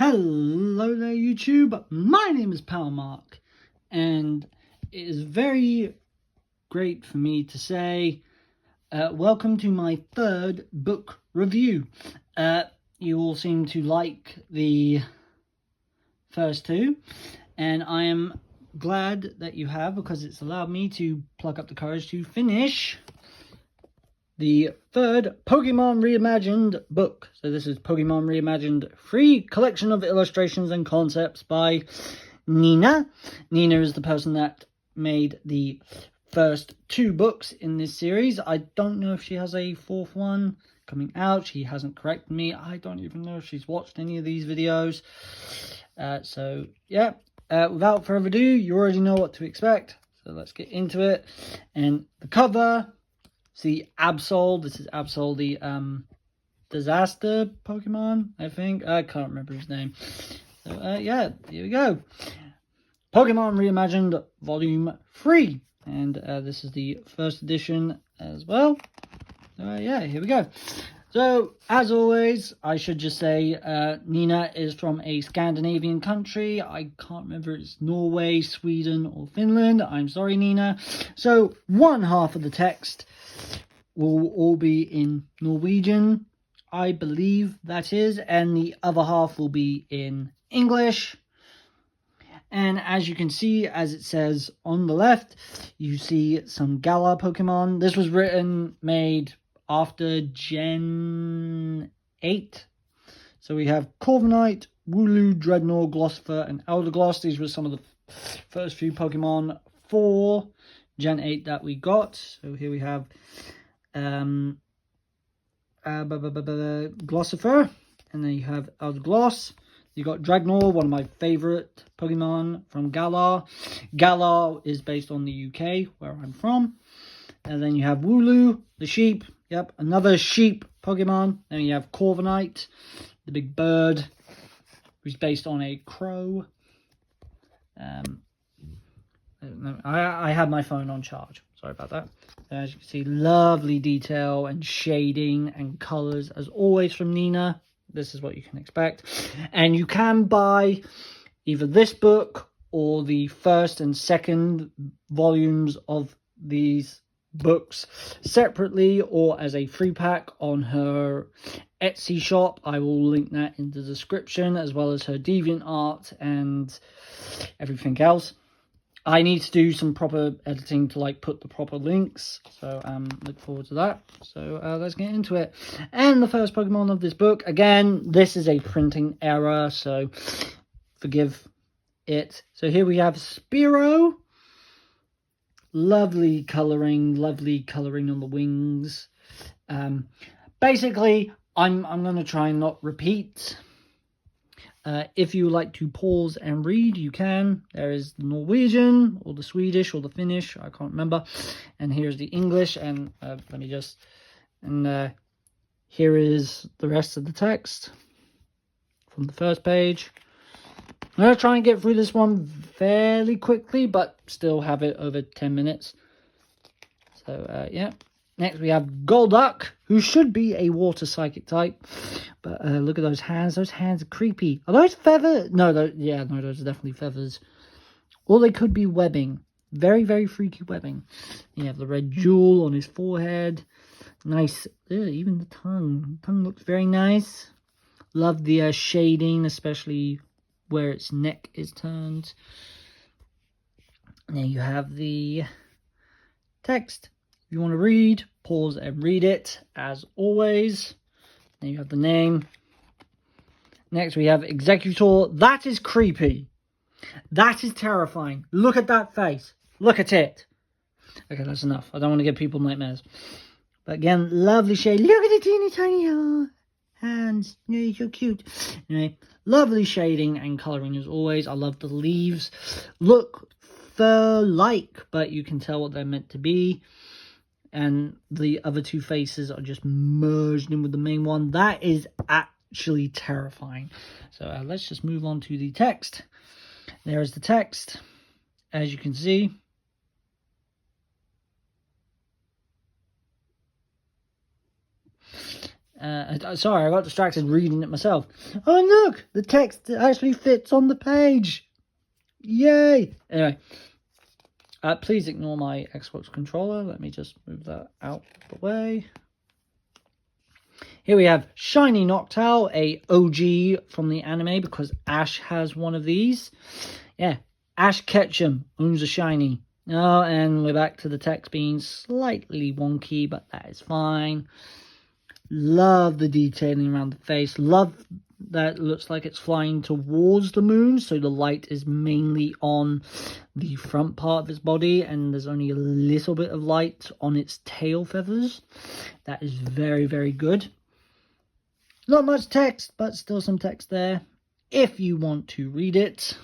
Hello there YouTube, my name is Mark, and it is very great for me to say welcome to my third book review. You all seem to like the first two, and I am glad that you have, because it's allowed me to pluck up the courage to finish the third Pokemon Reimagined book. So this is Pokemon Reimagined, free collection of illustrations and concepts by Nina. Nina is the person that made the first two books in this series. I don't know if she has a fourth one coming out. She hasn't corrected me. I don't even know if she's watched any of these videos. So yeah, without further ado, you already know what to expect. So let's get into it. And the cover, see Absol. This is Absol, the disaster Pokemon, I think. I can't remember his name. So yeah, here we go. Pokemon Reimagined Volume 3. And this is the first edition as well. Yeah, here we go. So, as always, I should just say, Nina is from a Scandinavian country. I can't remember if it's Norway, Sweden, or Finland. I'm sorry, Nina. So, one half of the text will all be in Norwegian, I believe that is, and the other half will be in English. And as you can see, as it says on the left, you see some Galar Pokemon. This was made after Gen 8. So we have Corviknight, Wooloo, Dreadnought, Glossifer, and Eldergloss. These were some of the first few Pokemon for Gen 8 that we got. So here we have Glossifer, and then you have Eldergloss. You got Dragnor, one of my favourite Pokemon from Galar. Galar is based on the UK, where I'm from. And then you have Wooloo, the sheep. Yep, another sheep Pokemon. Then you have Corviknight, the big bird, who's based on a crow. I had my phone on charge. Sorry about that. As you can see, lovely detail and shading and colours, as always, from Nina. This is what you can expect. And you can buy either this book or the first and second volumes of these books separately or as a free pack on her Etsy shop. I will link that in the description, as well as her DeviantArt and everything else. I need to do some proper editing to put the proper links, so look forward to that. So let's get into it. And the first Pokemon of this book, again, this is a printing error, so forgive it. So here we have Spearow. Lovely colouring on the wings. Basically, I'm going to try and not repeat. If you like to pause and read, you can. There is the Norwegian, or the Swedish, or the Finnish, I can't remember. And here's the English, and let me just... And here is the rest of the text from the first page. I'm going to try and get through this one fairly quickly, but still have it over 10 minutes. So, yeah. Next, we have Golduck, who should be a water psychic type. But look at those hands. Those hands are creepy. Are those feathers? No, those are definitely feathers. Or they could be webbing. Very, very freaky webbing. You have the red jewel on his forehead. Nice. Even the tongue. The tongue looks very nice. Love the shading, especially where its neck is turned. And then you have the text. If you want to read, pause and read it, as always. Then you have the name. Next, we have Executor. That is creepy. That is terrifying. Look at that face. Look at it. Okay, that's enough. I don't want to give people nightmares. But again, lovely shade. Look at the teeny tiny hands. You're so cute. Anyway, lovely shading and colouring as always. I love the leaves. Look fur-like, but you can tell what they're meant to be. And the other two faces are just merged in with the main one. That is actually terrifying. So let's just move on to the text. There is the text, as you can see. Sorry, I got distracted reading it myself. Oh, look! The text actually fits on the page. Yay! Anyway, please ignore my Xbox controller. Let me just move that out of the way. Here we have Shiny Noctowl, a OG from the anime, because Ash has one of these. Yeah, Ash Ketchum owns a shiny. Oh, and we're back to the text being slightly wonky, but that is fine. Love the detailing around the face. Love that it looks like it's flying towards the moon, so the light is mainly on the front part of its body, and there's only a little bit of light on its tail feathers. That is very, very good. Not much text, but still some text there if you want to read it.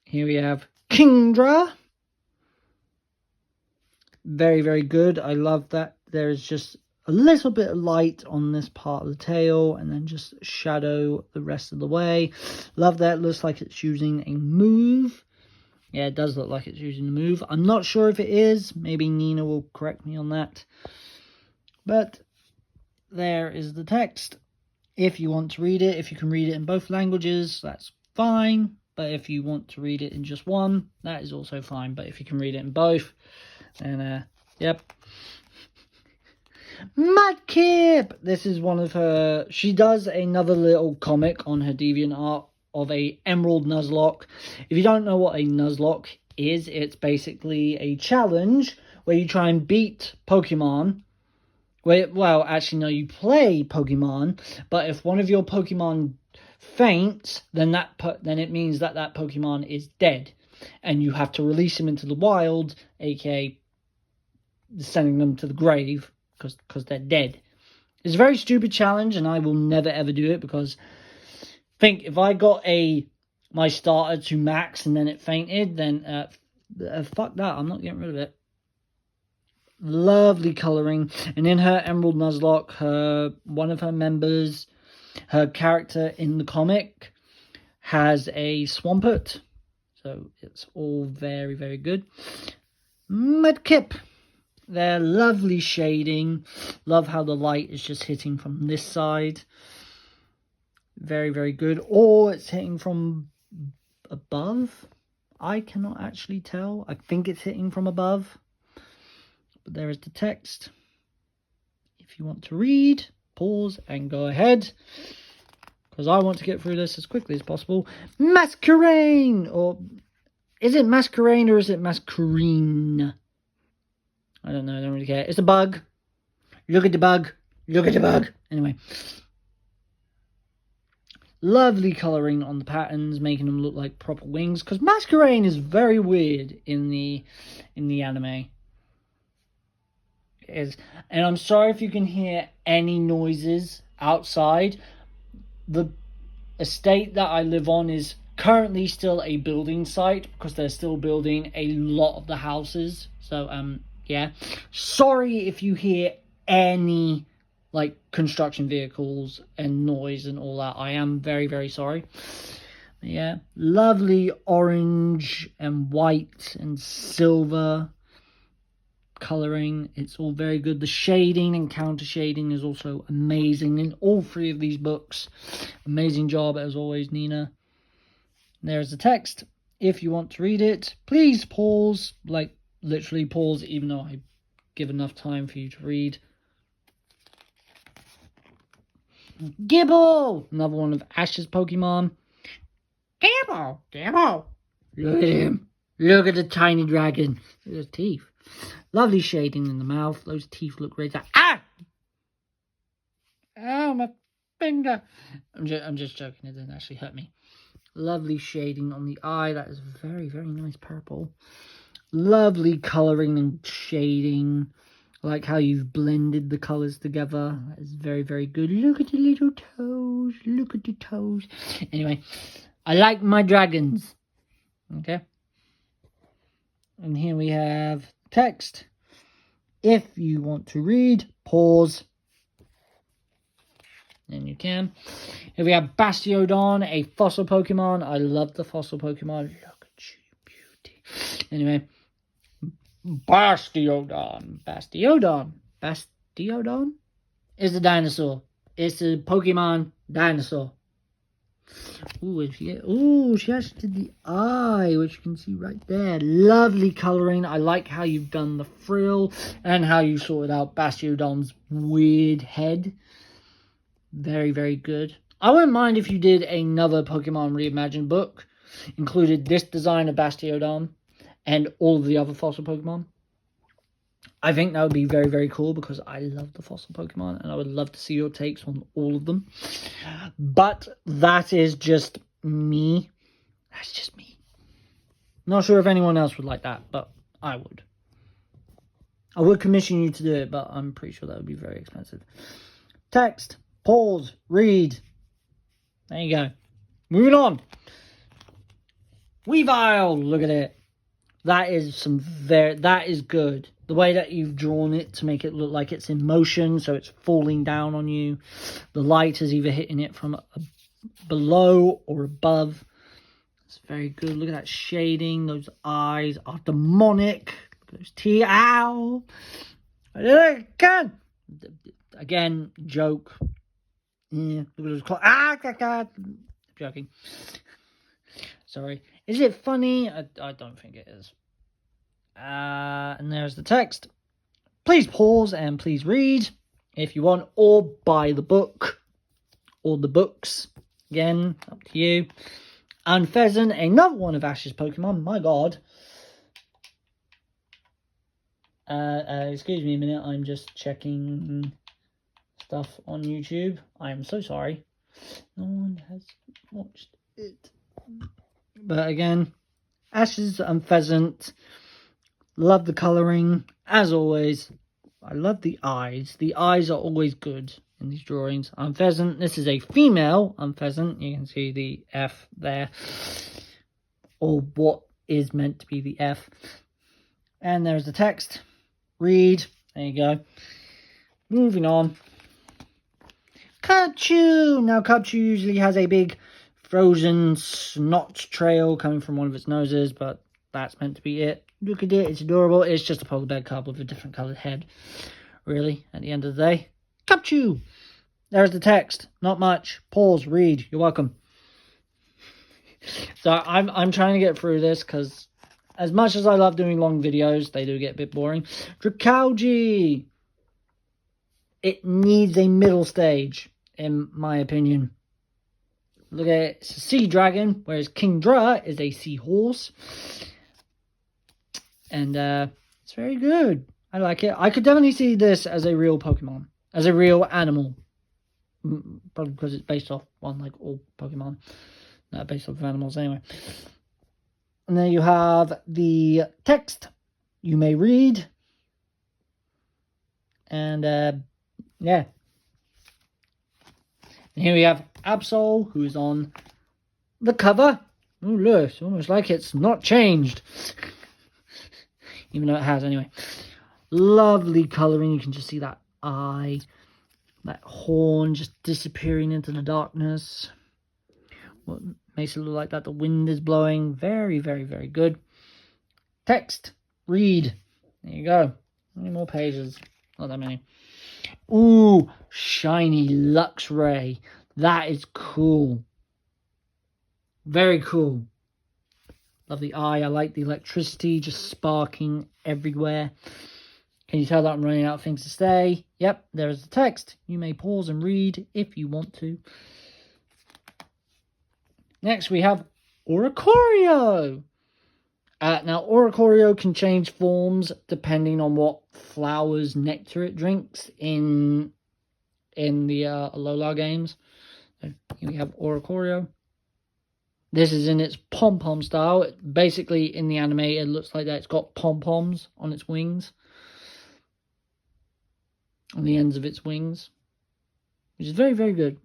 Here we have Kingdra. Very, very good. I love that there is just a little bit of light on this part of the tail and then just shadow the rest of the way. Love that. It looks like it's using a move. Yeah, it does look like it's using a move. I'm not sure if it is. Maybe Nina will correct me on that. But there is the text. If you want to read it, if you can read it in both languages, that's fine. But if you want to read it in just one, that is also fine. But if you can read it in both, then, yep. Mudkip! This is one of her... She does another little comic on her DeviantArt of a Emerald Nuzlocke. If you don't know what a Nuzlocke is, it's basically a challenge where you try and beat Pokemon. Well, actually, no, you play Pokemon, but if one of your Pokemon faints, then it means that that Pokemon is dead, and you have to release him into the wild, aka sending them to the grave because they're dead. It's a very stupid challenge, and I will never ever do it because think if I got my starter to max and then it fainted, then fuck that. I'm not getting rid of it. Lovely colouring, and in her Emerald Nuzlocke, one of her members, her character in the comic, has a Swampert, so it's all very, very good. Mudkip, their lovely shading. Love how the light is just hitting from this side. Very, very good. Or it's hitting from above. I cannot actually tell. I think it's hitting from above. But there is the text. If you want to read, pause and go ahead, because I want to get through this as quickly as possible. Masquerain! Or is it Masquerain or is it Masquerine? I don't know, I don't really care. It's a bug. Look at the bug. Look at the bug. Anyway. Lovely colouring on the patterns, making them look like proper wings, because Masquerain is very weird in the anime. Is, and I'm sorry if you can hear any noises outside. The estate that I live on is currently still a building site because they're still building a lot of the houses. So yeah, sorry if you hear any like construction vehicles and noise and all that. I am very, very sorry. Yeah, lovely orange and white and silver colouring. It's all very good. The shading and counter shading is also amazing in all three of these books. Amazing job as always, Nina. There's the text. If you want to read it, please pause, like literally pause, even though I give enough time for you to read. Gibble, another one of Ash's Pokemon. Gibble, Gibble. Look at him. Look at the tiny dragon. Look at his teeth. Lovely shading in the mouth. Those teeth look great. Ah! Oh, my finger. I'm just joking. It didn't actually hurt me. Lovely shading on the eye. That is very, very nice purple. Lovely colouring and shading. I like how you've blended the colours together. That is very, very good. Look at the little toes. Look at the toes. Anyway, I like my dragons. Okay. And here we have text. If you want to read, pause. Then you can. Here we have Bastiodon, a fossil Pokemon. I love the fossil Pokemon. Look at you, beauty. Anyway, Bastiodon. Bastiodon? It's a dinosaur. It's a Pokemon dinosaur. Ooh, she actually did the eye, which you can see right there. Lovely colouring. I like how you've done the frill and how you sorted out Bastiodon's weird head. Very, very good. I wouldn't mind if you did another Pokemon Reimagined book, included this design of Bastiodon and all of the other fossil Pokemon. I think that would be very, very cool because I love the fossil Pokemon and I would love to see your takes on all of them. But that is just me. That's just me. Not sure if anyone else would like that, but I would. I would commission you to do it, but I'm pretty sure that would be very expensive. Text, pause, read. There you go. Moving on. Weavile, look at it. That is good. The way that you've drawn it to make it look like it's in motion, so it's falling down on you. The light is either hitting it from below or above. It's very good. Look at that shading. Those eyes are demonic. Look at those teeth. Ow! Again, joke. Yeah, look at those claws. Ah! Joking. Sorry. Is it funny? I don't think it is. And there's the text. Please pause and please read if you want, or buy the book or the books. Again, up to you. And Pheasant, another one of Ash's Pokemon. My God. Excuse me a minute. I'm just checking stuff on YouTube. I am so sorry. No one has watched it. But again, Ash's and Pheasant. Love the colouring, as always. I love the eyes. The eyes are always good in these drawings. Pheasant, this is a female Pheasant. You can see the F there. Or what is meant to be the F. And there's the text. Read. There you go. Moving on. Kachu! Now, Kachu usually has a big frozen snot trail coming from one of its noses, but that's meant to be it. Look at it, it's adorable. It's just a polar bear cub with a different coloured head. Really, at the end of the day. Kachu! There's the text. Not much. Pause, read. You're welcome. So I'm trying to get through this because as much as I love doing long videos, they do get a bit boring. Dracougi! It needs a middle stage, in my opinion. Look at it. It's a sea dragon, whereas King Dra is a seahorse. And it's very good. I like it. I could definitely see this as a real Pokemon. As a real animal. Probably because it's based off one, like all Pokemon. Not based off of animals anyway. And then you have the text. You may read. And yeah. And here we have Absol, who is on the cover. Oh, look, it's almost like it's not changed. Even though it has, anyway. Lovely colouring. You can just see that eye. That horn just disappearing into the darkness. What makes it look like that the wind is blowing. Very, very, very good. Text. Read. There you go. How many more pages? Not that many. Ooh, shiny Luxray. That is cool. Very cool. Love the eye. I like the electricity just sparking everywhere. Can you tell that I'm running out of things to say? Yep, there is the text. You may pause and read if you want to. Next we have Oricorio. Now, Oricorio can change forms depending on what flower's nectar it drinks in the Alola games. So here we have Oricorio. This is in its pom-pom style. Basically, in the anime, it looks like that it's got pom-poms on its wings. On the ends of its wings. Which is very, very good.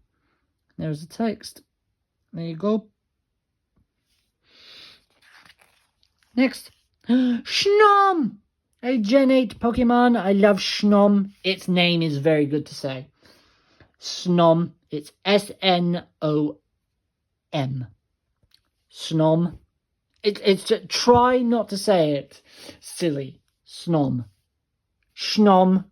There's the text. There you go. Next. Shnom! A Gen 8 Pokemon. I love Shnom. Its name is very good to say. Snom. It's S-N-O-M. Snom. It's try not to say it. Silly. Snom. Shnom.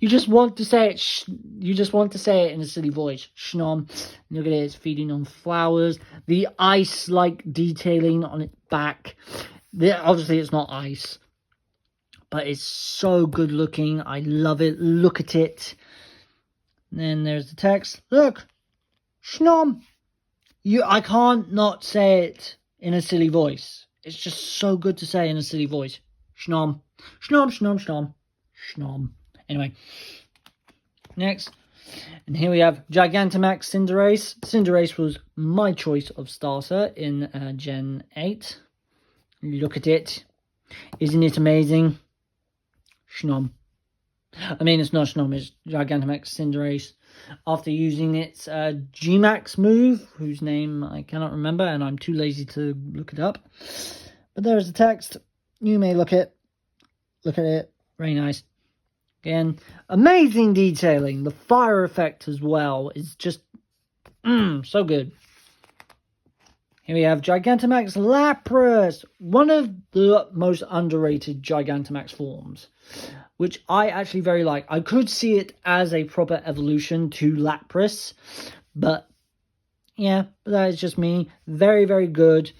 You just want to say it. You just want to say it in a silly voice. Shnom. Look at it. It's feeding on flowers. The ice-like detailing on its back. Obviously, it's not ice, but it's so good looking. I love it. Look at it. And then there's the text. Look, Shnom. I can't not say it in a silly voice. It's just so good to say in a silly voice. Shnom. Shnom, shnom, shnom. Shnom. Anyway. Next. And here we have Gigantamax Cinderace. Cinderace was my choice of starter in Gen 8. Look at it. Isn't it amazing? Shnom. I mean, it's not Shnom, it's Gigantamax Cinderace. After using its G-Max move, whose name I cannot remember, and I'm too lazy to look it up. But there's the text. You may look at it. Very nice. Again, amazing detailing. The fire effect as well is just so good. Here we have Gigantamax Lapras, one of the most underrated Gigantamax forms, which I actually very like. I could see it as a proper evolution to Lapras, but yeah, that is just me. Very, very good.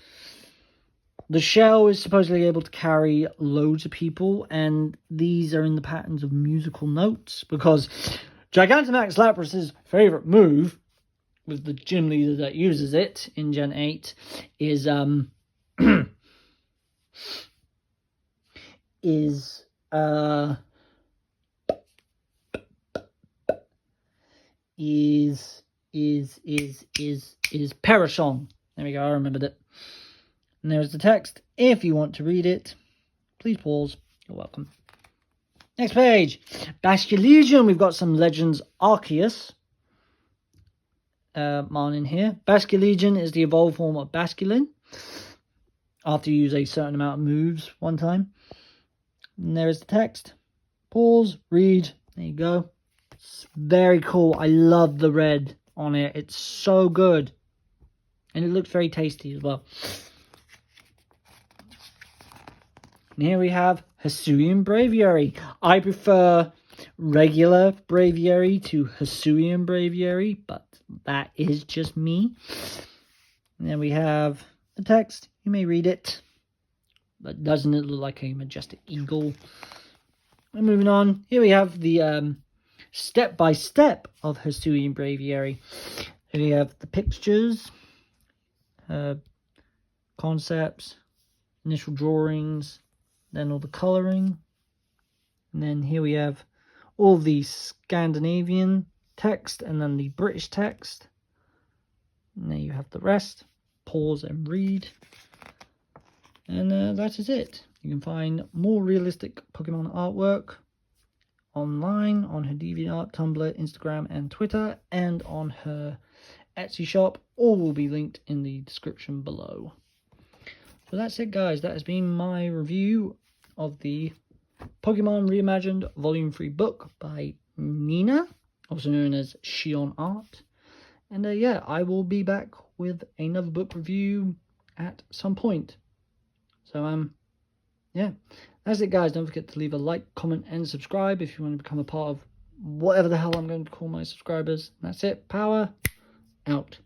The shell is supposedly able to carry loads of people, and these are in the patterns of musical notes, because Gigantamax Lapras' favourite move, with the gym leader that uses it in Gen 8, is Perishon. There we go, I remembered it. And there's the text. If you want to read it, please pause. You're welcome. Next page. Basculegion. We've got some Legends Arceus Mon in here. Basculegion is the evolved form of Basculin, after you use a certain amount of moves one time. And there is the text. Pause, read. There you go. It's very cool. I love the red on it. It's so good. And it looks very tasty as well. And here we have Hisuian Braviary. I prefer regular Braviary to Hisuian Braviary, but that is just me. And then we have the text. You may read it. But doesn't it look like a majestic eagle? And moving on, here we have the step-by-step of Hisuian Braviary. Here we have the pictures, concepts, initial drawings, then all the colouring. And then here we have all the Scandinavian text and then the British text. And there you have the rest. Pause and read. And that is it. You can find more realistic Pokemon artwork online on her DeviantArt, Tumblr, Instagram, and Twitter, and on her Etsy shop. All will be linked in the description below. So that's it, guys. That has been my review of the Pokemon Reimagined Volume 3 book by Nina, also known as Shionart. And yeah, I will be back with another book review at some point. So yeah, that's it, guys. Don't forget to leave a like, comment, and subscribe if you want to become a part of whatever the hell I'm going to call my subscribers. That's it. Power out.